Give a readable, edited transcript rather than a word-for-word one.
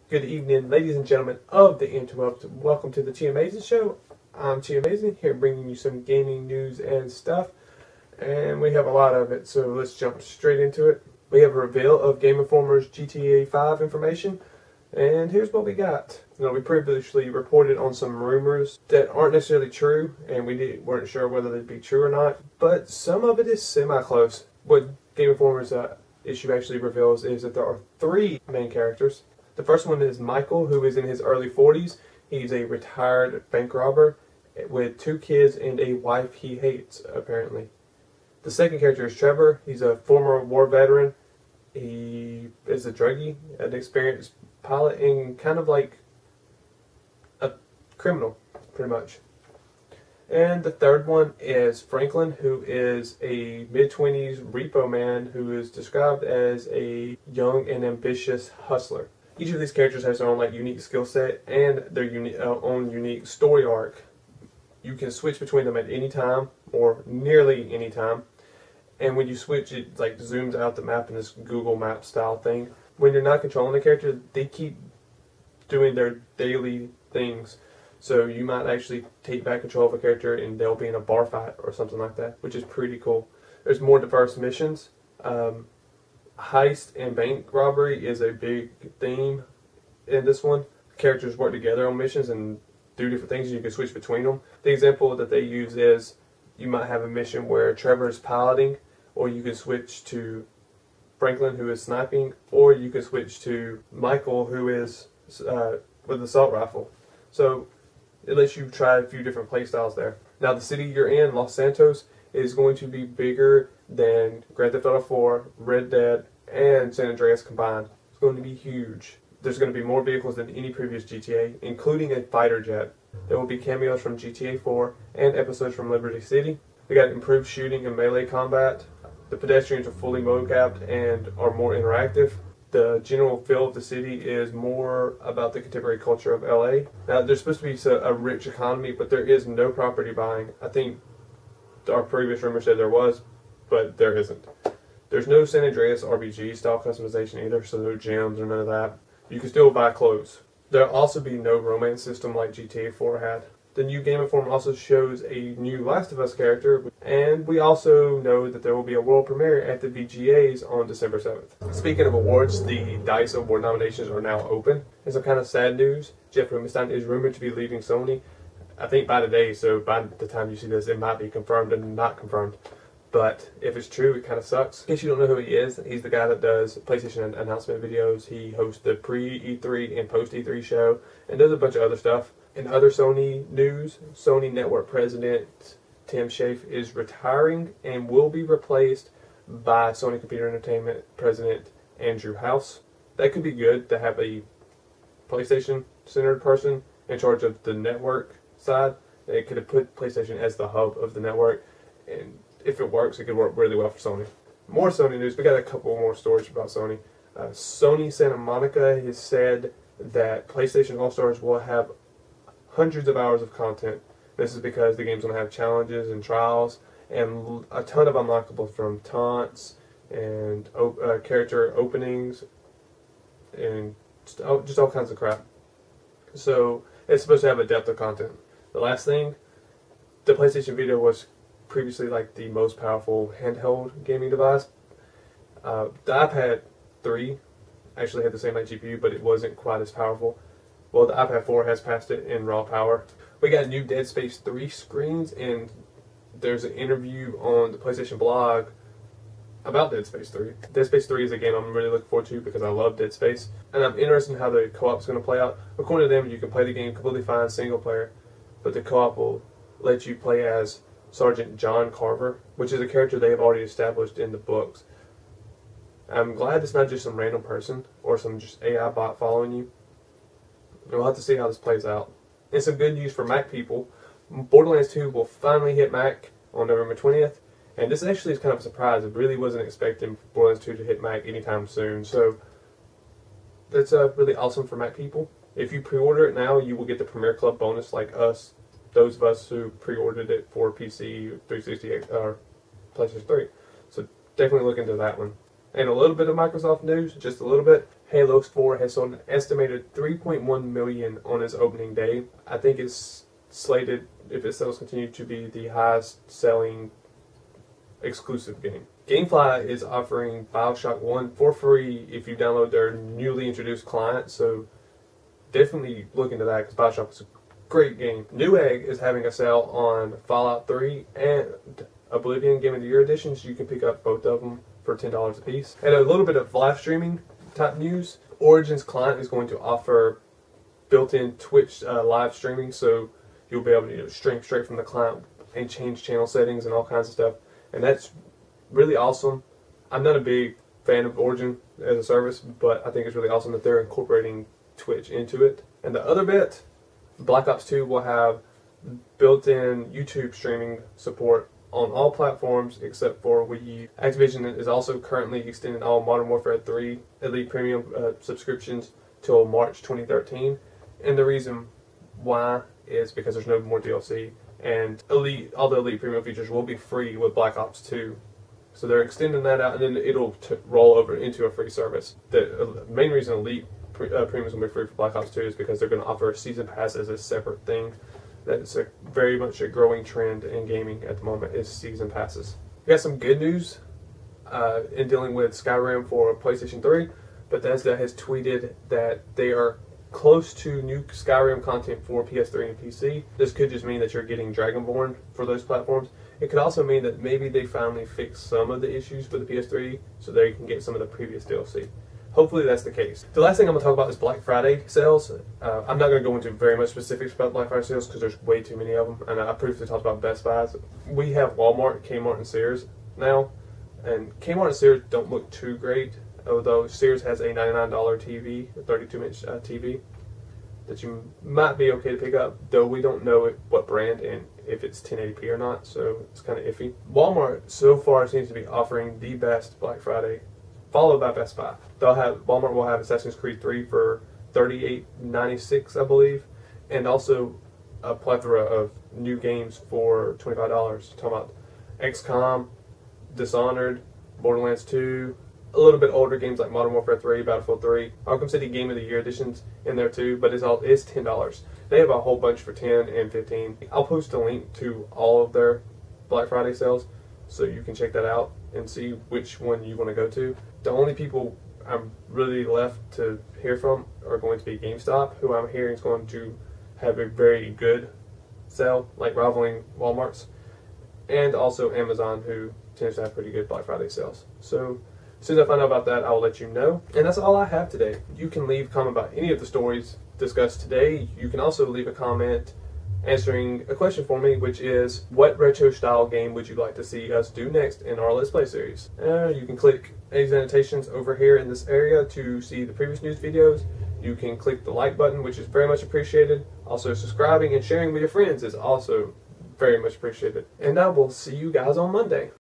Good evening, ladies and gentlemen of the interwebs. Welcome to the Chi Amazing Show. I'm Chi Amazing, here bringing you some gaming news and stuff. And we have a lot of it, so let's jump straight into it. We have a reveal of Game Informer's GTA 5 information. And here's what we got. We previously reported on some rumors that aren't necessarily true, and we weren't sure whether they'd be true or not. But some of it is semi-close. What Game Informer's issue actually reveals is that there are 3 main characters. The first one is Michael, who is in his early 40s. He's a retired bank robber with 2 kids and a wife he hates, apparently. The second character is Trevor. He's a former war veteran. He is a druggie, an experienced pilot, and kind of like a criminal, pretty much. And the third one is Franklin, who is a mid-20s repo man who is described as a young and ambitious hustler. Each of these characters has their own unique skill set and their own unique story arc. You can switch between them at any time, or nearly any time. And when you switch, it zooms out the map in this Google Map style thing. When you're not controlling the character, they keep doing their daily things. So you might actually take back control of a character and they'll be in a bar fight or something like that, which is pretty cool. There's more diverse missions. Heist and bank robbery is a big theme in this one. Characters work together on missions and do different things, and you can switch between them. The example that they use is you might have a mission where Trevor is piloting, or you can switch to Franklin, who is sniping, or you can switch to Michael, who is with the assault rifle. So it lets you try a few different play styles there. Now the city you're in, Los Santos, is going to be bigger than Grand Theft Auto 4, Red Dead, and San Andreas combined. It's going to be huge. There's going to be more vehicles than any previous GTA, including a fighter jet. There will be cameos from GTA 4 and episodes from Liberty City. We got improved shooting and melee combat. The pedestrians are fully mocapped and are more interactive. The general feel of the city is more about the contemporary culture of LA. Now, there's supposed to be a rich economy, but there is no property buying. I think our previous rumor said there was, but there isn't. There's no San Andreas RPG style customization either, so no gems or none of that. You can still buy clothes. There'll also be no romance system like GTA 4 had. The new Game Informer also shows a new Last of Us character, and we also know that there will be a world premiere at the VGAs on December 7th. Speaking of awards, the DICE award nominations are now open. And some kind of sad news, Jeff Rubenstein is rumored to be leaving Sony, I think by today, so by the time you see this, it might be confirmed and not confirmed. But if it's true, it kind of sucks. In case you don't know who he is, he's the guy that does PlayStation announcement videos. He hosts the pre-E3 and post-E3 show, and does a bunch of other stuff. In other Sony news, Sony Network President Tim Schafe is retiring and will be replaced by Sony Computer Entertainment President Andrew House. That could be good to have a PlayStation-centered person in charge of the network side. It could have put PlayStation as the hub of the network, and if it works, it could work really well for Sony. More Sony news. We got a couple more stories about Sony. Sony Santa Monica has said that PlayStation All-Stars will have hundreds of hours of content. This is because the game's going to have challenges and trials and a ton of unlockables, from taunts and character openings and just all kinds of crap. So it's supposed to have a depth of content. The last thing, the PlayStation Vita was previously the most powerful handheld gaming device. The iPad 3 actually had the same GPU, but it wasn't quite as powerful. Well, the iPad 4 has passed it in raw power. We got new Dead Space 3 screens, and there's an interview on the PlayStation blog about Dead Space 3. Dead Space 3 is a game I'm really looking forward to because I love Dead Space, and I'm interested in how the co-op is going to play out. According to them, you can play the game completely fine single player, but the co-op will let you play as Sergeant John Carver, which is a character they have already established in the books. I'm glad it's not just some random person or some just AI bot following you. We'll have to see how this plays out. And some good news for Mac people. Borderlands 2 will finally hit Mac on November 20th. And this actually is kind of a surprise. I really wasn't expecting Borderlands 2 to hit Mac anytime soon. So that's really awesome for Mac people. If you pre-order it now, you will get the Premier Club bonus like us. Those of us who pre-ordered it for PC, 360, or PlayStation 3. So definitely look into that one. And a little bit of Microsoft news, just a little bit. Halo 4 has sold an estimated 3.1 million on its opening day. I think it's slated, if its sales continue, to be the highest selling exclusive game. Gamefly is offering Bioshock 1 for free if you download their newly introduced client, so definitely look into that because Bioshock is a great game. Newegg is having a sale on Fallout 3 and Oblivion Game of the Year editions. You can pick up both of them for $10 a piece. And a little bit of live streaming type news. Origin's client is going to offer built-in Twitch live streaming, so you'll be able to stream straight from the client and change channel settings and all kinds of stuff. And that's really awesome. I'm not a big fan of Origin as a service, but I think it's really awesome that they're incorporating Twitch into it. And the other bit, Black Ops 2 will have built-in YouTube streaming support on all platforms except for Wii U. Activision is also currently extending all Modern Warfare 3 Elite Premium subscriptions till March 2013. And the reason why is because there's no more DLC. And all the Elite Premium features will be free with Black Ops 2. So they're extending that out, and then it'll roll over into a free service. The main reason Elite Premium is going to be free for Black Ops 2 is because they're going to offer a Season Pass as a separate thing. That's very much a growing trend in gaming at the moment, is Season Passes. We got some good news in dealing with Skyrim for PlayStation 3. Bethesda has tweeted that they are close to new Skyrim content for PS3 and PC. This could just mean that you're getting Dragonborn for those platforms. It could also mean that maybe they finally fixed some of the issues for the PS3 so they can get some of the previous DLC. Hopefully that's the case. The last thing I'm going to talk about is Black Friday sales. I'm not going to go into very much specifics about Black Friday sales because there's way too many of them. And I previously talked about Best Buys. We have Walmart, Kmart, and Sears now. And Kmart and Sears don't look too great, although Sears has a $99 TV, a 32-inch TV, that you might be okay to pick up, though we don't know what brand and if it's 1080p or not, so it's kind of iffy. Walmart so far seems to be offering the best Black Friday, followed by Best Buy. Walmart will have Assassin's Creed 3 for $38.96, I believe, and also a plethora of new games for $25. Talking about XCOM, Dishonored, Borderlands 2, a little bit older games like Modern Warfare 3, Battlefield 3, Arkham City Game of the Year editions in there too, but it's $10. They have a whole bunch for $10 and $15. I'll post a link to all of their Black Friday sales so you can check that out and see which one you want to go to. The only people I'm really left to hear from are going to be GameStop, who I'm hearing is going to have a very good sale, like rivaling Walmart's, and also Amazon, who tends to have pretty good Black Friday sales. So as soon as I find out about that, I will let you know. And that's all I have today. You can leave a comment about any of the stories discussed today. You can also leave a comment answering a question for me, which is, what retro style game would you like to see us do next in our Let's Play series? You can click these annotations over here in this area to see the previous news videos. You can click the like button, which is very much appreciated. Also, subscribing and sharing with your friends is also very much appreciated. And I will see you guys on Monday.